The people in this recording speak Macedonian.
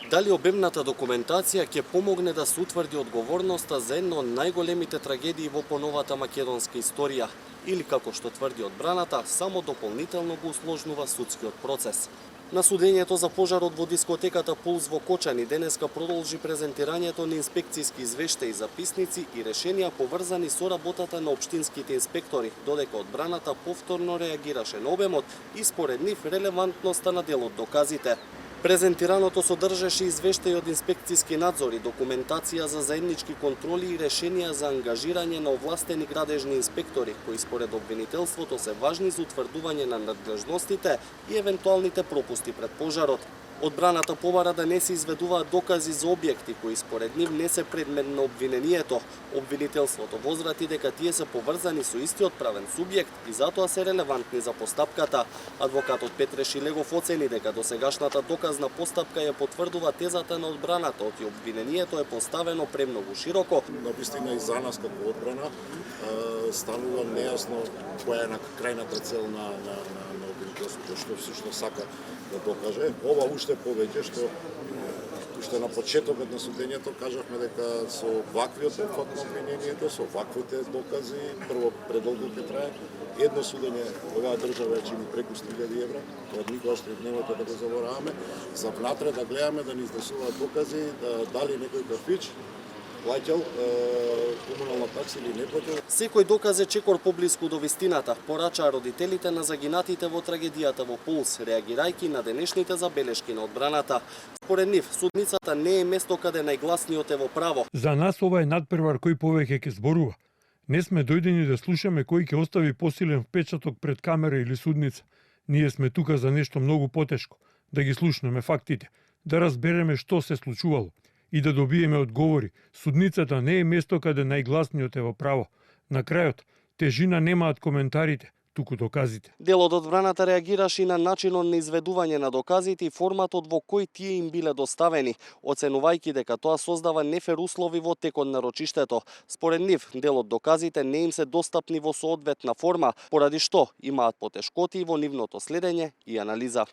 Дали обемната документација ќе помогне да се утврди одговорноста за една од најголемите трагедии во поновата македонска историја, или како што тврди одбраната, само дополнително го усложнува судскиот процес. На судењето за пожарот во дискотеката Пулс во Кочани денеска продолжи презентирањето на инспекцијски извештаи, записници и решенија поврзани со работата на општинските инспектори, додека одбраната повторно реагираше на обемот и според нив релевантноста на делот доказите. Презентираното содржаше извештај од инспекцијски надзори, документација за заеднички контроли и решенија за ангажирање на овластени градежни инспектори, кои според обвинителството се важни за утврдување на надлежностите и евентуалните пропусти пред пожарот. Одбраната побара да не се изведуваат докази за објекти кои според нив не се предмет на обвинението. Обвинителството возврати дека тие се поврзани со истиот правен субјект и затоа се релевантни за постапката. Адвокатот Петре Шилегов оцени дека досегашната доказна постапка ја потврдува тезата на одбраната, оти обвинението е поставено премногу широко. Навистина и за нас како одбрана станува нејасно која е крајната цел на обвинителството, што всушност сака да докаже. Ова уште повеќе што уште на почетокот на судењето кажавме дека со ваквиот опфат на обвинението, со ваквите докази, прво предолго ќе трае. Едно судење оваа држава ја чини преку 100.000 евра, тоа никогаш немојте да го забораваме. За внатре да гледаме да ни изнесуваат докази, дали некој кафич плаќал комунална такса или не плаќал. Секој доказ е чекор поблиску до вистината, порачаа родителите на загинатите во трагедијата во Пулс, реагирајќи на денешните забелешки на одбраната. Според нив, судницата не е место каде најгласниот е во право. За нас ова е надпревар кој повеќе ќе зборува. Не сме дојдени да слушаме кој ќе остави посилен впечаток пред камера или судница. Ние сме тука за нешто многу потешко, да ги слушнеме фактите, да разбереме што се случувало и да добиеме одговори. Судницата не е место каде најгласниот е во право. На крајот, тежина немаат коментарите, туку доказите. Делот од одбраната реагираше и на начинот на изведување на доказите и форматот во кој тие им биле доставени, оценувајќи дека тоа создава нефер услови во текот на рочиштето. Според нив, дел од доказите не им се достапни во соодветна форма, поради што имаат потешкоти во нивното следење и анализа.